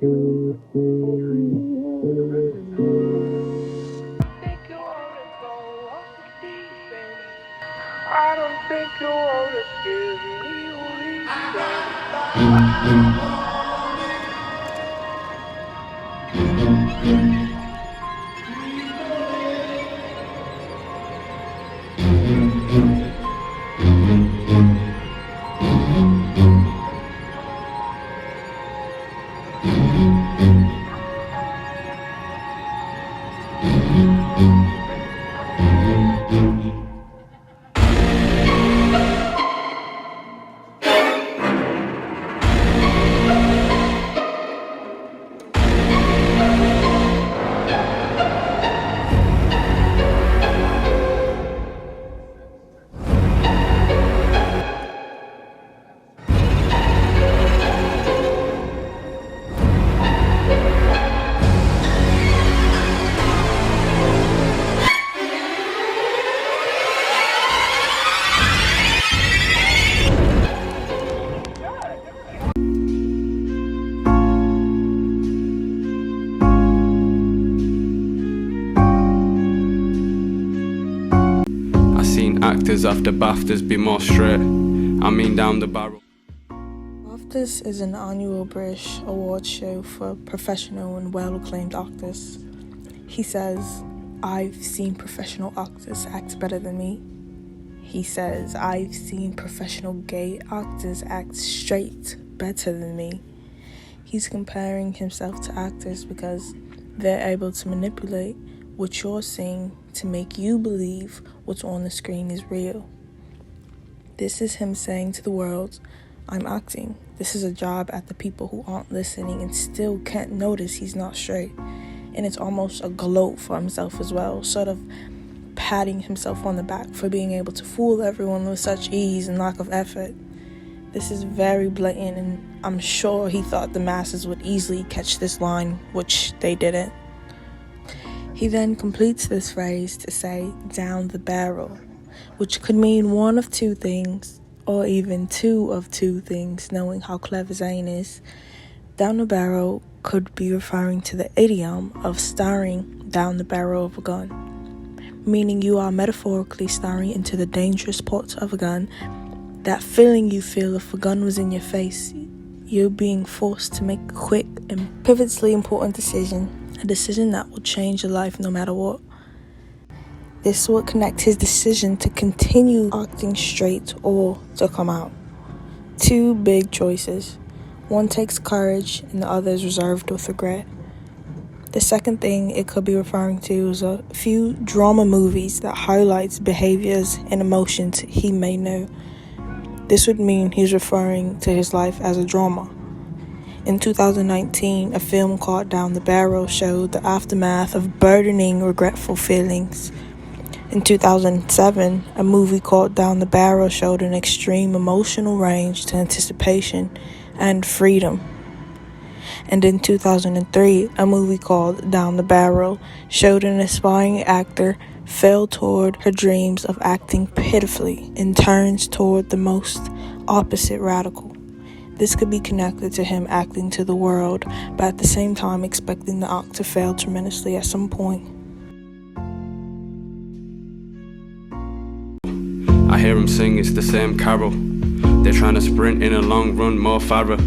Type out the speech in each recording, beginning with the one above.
I don't think you wanna give me reason. Actors after BAFTAs be more straight. I mean down the barrel. BAFTAs is an annual British award show for professional and well-acclaimed actors. He says, "I've seen professional actors act better than me." He says, "I've seen professional gay actors act straight better than me." He's comparing himself to actors because they're able to manipulate what you're seeing to make you believe what's on the screen is real. This is him saying to the world, "I'm acting. This is a jab at the people who aren't listening and still can't notice he's not straight." And it's almost a gloat for himself as well, sort of patting himself on the back for being able to fool everyone with such ease and lack of effort. This is very blatant, and I'm sure he thought the masses would easily catch this line, which they didn't. He then completes this phrase to say, "down the barrel," which could mean one of two things, or even two of two things, knowing how clever Zayn is. Down the barrel could be referring to the idiom of staring down the barrel of a gun, meaning you are metaphorically staring into the dangerous port of a gun. That feeling you feel if a gun was in your face, you're being forced to make a quick and pivotally important decision, a decision that will change your life no matter what. This will connect his decision to continue acting straight or to come out. Two big choices. One takes courage and the other is reserved with regret. The second thing it could be referring to is a few drama movies that highlights behaviors and emotions he may know. This would mean he's referring to his life as a drama. In 2019, a film called Down the Barrel showed the aftermath of burdening, regretful feelings. In 2007, a movie called Down the Barrel showed an extreme emotional range to anticipation and freedom. And in 2003, a movie called Down the Barrel showed an aspiring actor fell toward her dreams of acting pitifully and turns toward the most opposite radical. This could be connected to him acting to the world, but at the same time expecting the act to fail tremendously at some point. I hear him sing, it's the same carol. They're trying to sprint in a long run, more Farah.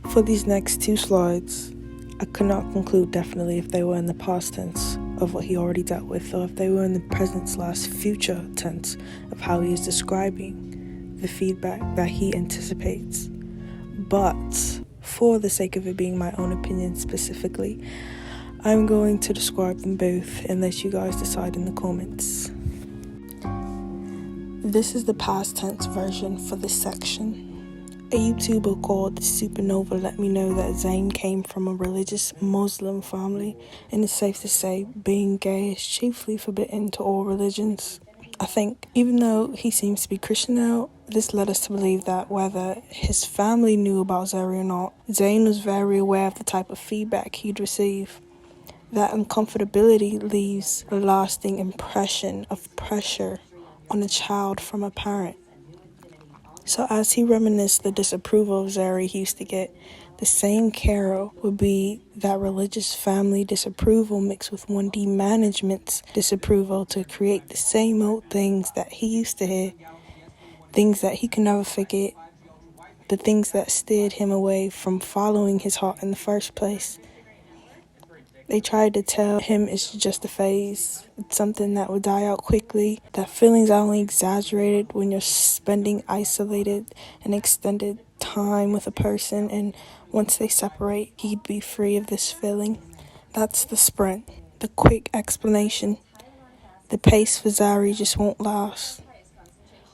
For these next two slides, I could not conclude definitely if they were in the past tense of what he already dealt with, or if they were in the present/future tense of how he is describing the feedback that he anticipates. But for the sake of it being my own opinion specifically, I'm going to describe them both and let you guys decide in the comments. This is the past tense version for this section. A YouTuber called Supernova let me know that Zayn came from a religious Muslim family, and it's safe to say being gay is chiefly forbidden to all religions. I think even though he seems to be Christian now, this led us to believe that whether his family knew about Zarry or not, Zayn was very aware of the type of feedback he'd receive. That uncomfortability leaves a lasting impression of pressure on a child from a parent. So as he reminisced the disapproval of Zarry he used to get, The same Carol would be that religious family disapproval mixed with 1D management's disapproval to create the same old things that he used to hear, things that he could never forget, the things that steered him away from following his heart in the first place. They tried to tell him it's just a phase. It's something that would die out quickly, that feelings are only exaggerated when you're spending isolated and extended time with a person, and once they separate, he'd be free of this feeling. That's the sprint, the quick explanation. The pace for Zarry just won't last.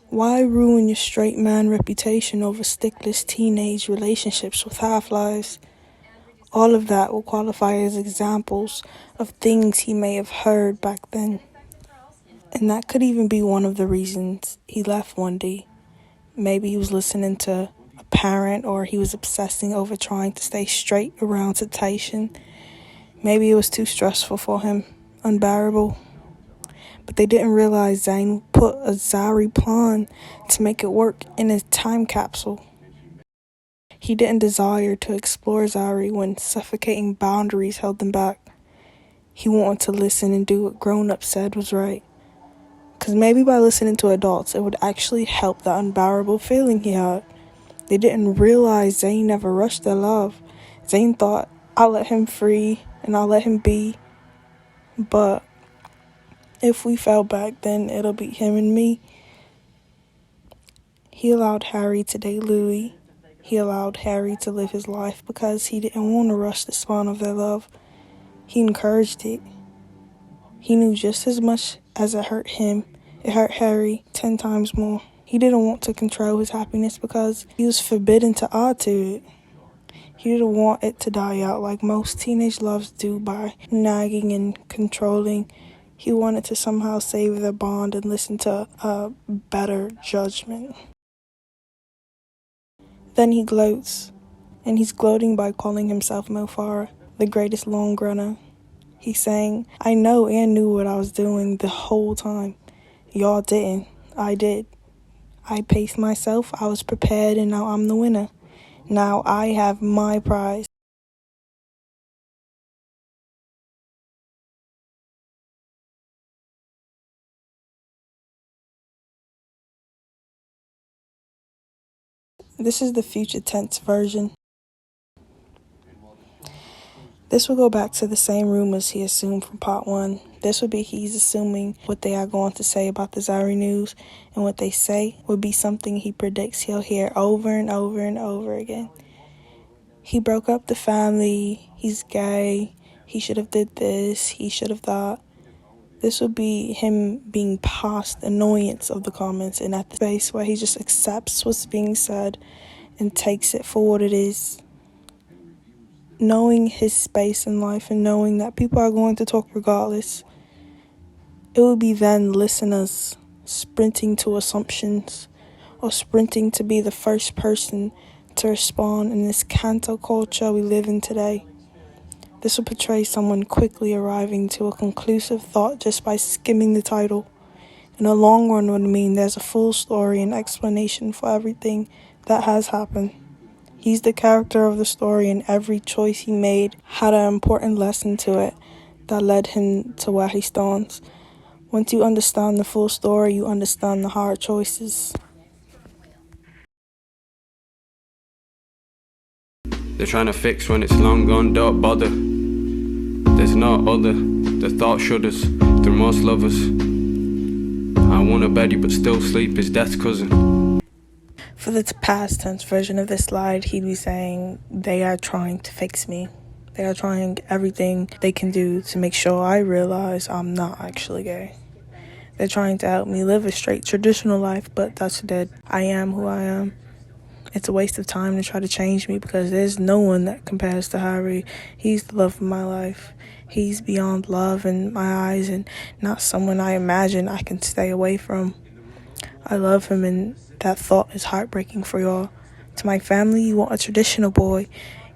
Why ruin your straight man reputation over stickless teenage relationships with half-lives? All of that will qualify as examples of things he may have heard back then. And that could even be one of the reasons he left 1D. Maybe he was listening to a parent, or he was obsessing over trying to stay straight around temptation. Maybe it was too stressful for him, unbearable. But they didn't realize Zayn put a Zarry plan to make it work in a time capsule. He didn't desire to explore Zarry when suffocating boundaries held them back. He wanted to listen and do what grown-ups said was right. Because maybe by listening to adults, it would actually help the unbearable feeling he had. They didn't realize Zayn never rushed their love. Zayn thought, I'll let him free and I'll let him be. But if we fell back, then it'll be him and me. He allowed Harry to date Louis. He allowed Harry to live his life because he didn't want to rush the spawn of their love. He encouraged it. He knew just as much as it hurt him, it hurt Harry 10 times more. He didn't want to control his happiness because he was forbidden to add to it. He didn't want it to die out like most teenage loves do by nagging and controlling. He wanted to somehow save their bond and listen to a better judgment. Then he gloats, and he's gloating by calling himself Mo Farah, the greatest long runner. He's saying, I know and knew what I was doing the whole time. Y'all didn't. I did. I paced myself, I was prepared, and now I'm the winner. Now I have my prize. This is the future tense version. This will go back to the same rumors he assumed from part 1. This would be he's assuming what they are going to say about the Zarry news, and what they say would be something he predicts he'll hear over and over and over again. He broke up the family, he's gay, he should have did this, he should have thought. This would be him being past annoyance of the comments and at the space where he just accepts what's being said and takes it for what it is. Knowing his space in life and knowing that people are going to talk regardless, it would be then listeners sprinting to assumptions or sprinting to be the first person to respond in this cancel culture we live in today. This will portray someone quickly arriving to a conclusive thought just by skimming the title. In the long run would mean there's a full story and explanation for everything that has happened. He's the character of the story, and every choice he made had an important lesson to it that led him to where he stands. Once you understand the full story, you understand the hard choices. They're trying to fix when it's long gone, don't bother. There's no other, the thought shudders through most lovers. I wanna bed you but still sleep is death's cousin. For the past tense version of this slide, he'd be saying, they are trying to fix me. They are trying everything they can do to make sure I realize I'm not actually gay. They're trying to help me live a straight traditional life, but that's dead. I am who I am. It's a waste of time to try to change me because there's no one that compares to Harry. He's the love of my life. He's beyond love in my eyes and not someone I imagine I can stay away from. I love him, and that thought is heartbreaking for y'all. To my family, you want a traditional boy.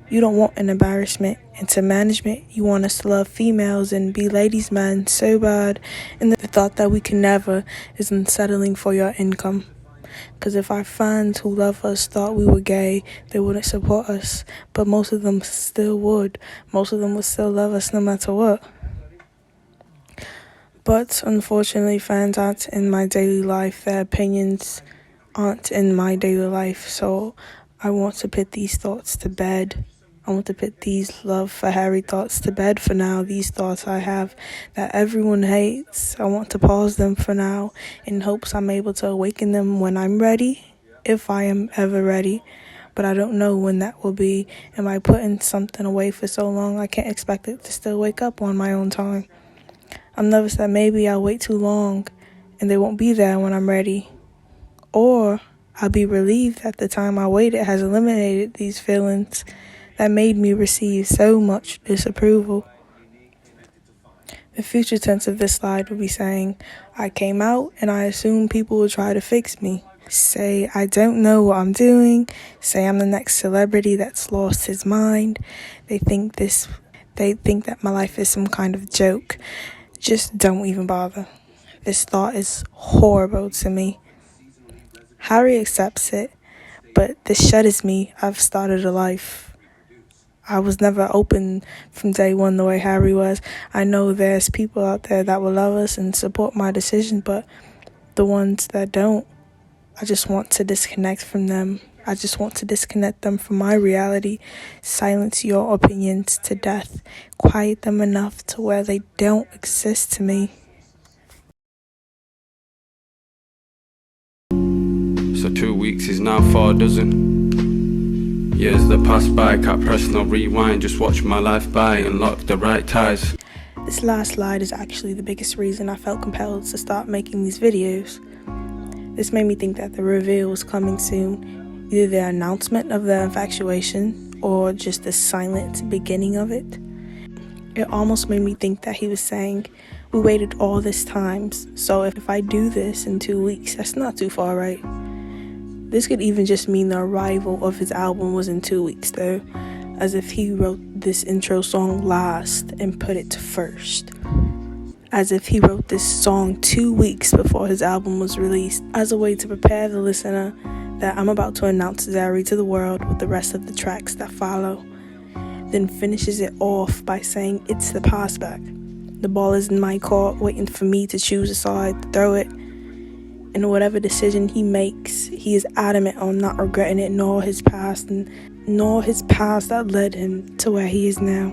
You don't want an embarrassment. And to management, you want us to love females and be ladies' men so bad. And the thought that we can never is unsettling for your income. Because if our fans who love us thought we were gay, they wouldn't support us. But most of them still would. Most of them would still love us no matter what. But unfortunately, fans aren't in my daily life. Their opinions aren't in my daily life. So I want to put these thoughts to bed. I want to put these love for Harry thoughts to bed for now. These thoughts I have that everyone hates, I want to pause them for now in hopes I'm able to awaken them when I'm ready, if I am ever ready. But I don't know when that will be. Am I putting something away for so long I can't expect it to still wake up on my own time? I'm nervous that maybe I'll wait too long and they won't be there when I'm ready. Or I'll be relieved that the time I waited has eliminated these feelings that made me receive so much disapproval. The future tense of this slide would be saying, I came out and I assume people will try to fix me. Say I don't know what I'm doing. Say I'm the next celebrity that's lost his mind. They think that my life is some kind of joke. Just don't even bother. This thought is horrible to me. Harry accepts it, but this shudders me. I've started a life. I was never open from day one the way Harry was. I know there's people out there that will love us and support my decision, but the ones that don't, I just want to disconnect from them. I just want to disconnect them from my reality, silence your opinions to death, quiet them enough to where they don't exist to me. So 2 weeks is now 4 dozen. Years that pass by, can't press no rewind, just watch my life by and lock the right ties. This last slide is actually the biggest reason I felt compelled to start making these videos. This made me think that the reveal was coming soon, either the announcement of the infatuation or just the silent beginning of it. It almost made me think that he was saying, we waited all this time, so if I do this in 2 weeks, that's not too far, right? This could even just mean the arrival of his album was in 2 weeks, though, as if he wrote this intro song last and put it first. As if he wrote this song 2 weeks before his album was released, as a way to prepare the listener that I'm about to announce Zarry to the world with the rest of the tracks that follow. Then finishes it off by saying it's the pass back. The ball is in my court, waiting for me to choose a side to throw it. And whatever decision he makes, he is adamant on not regretting it, nor his past that led him to where he is now.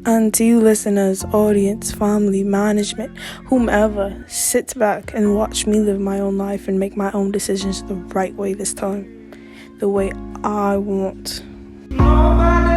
And to you listeners, audience, family, management, whomever, sit back and watch me live my own life and make my own decisions the right way this time. The way I want. Nobody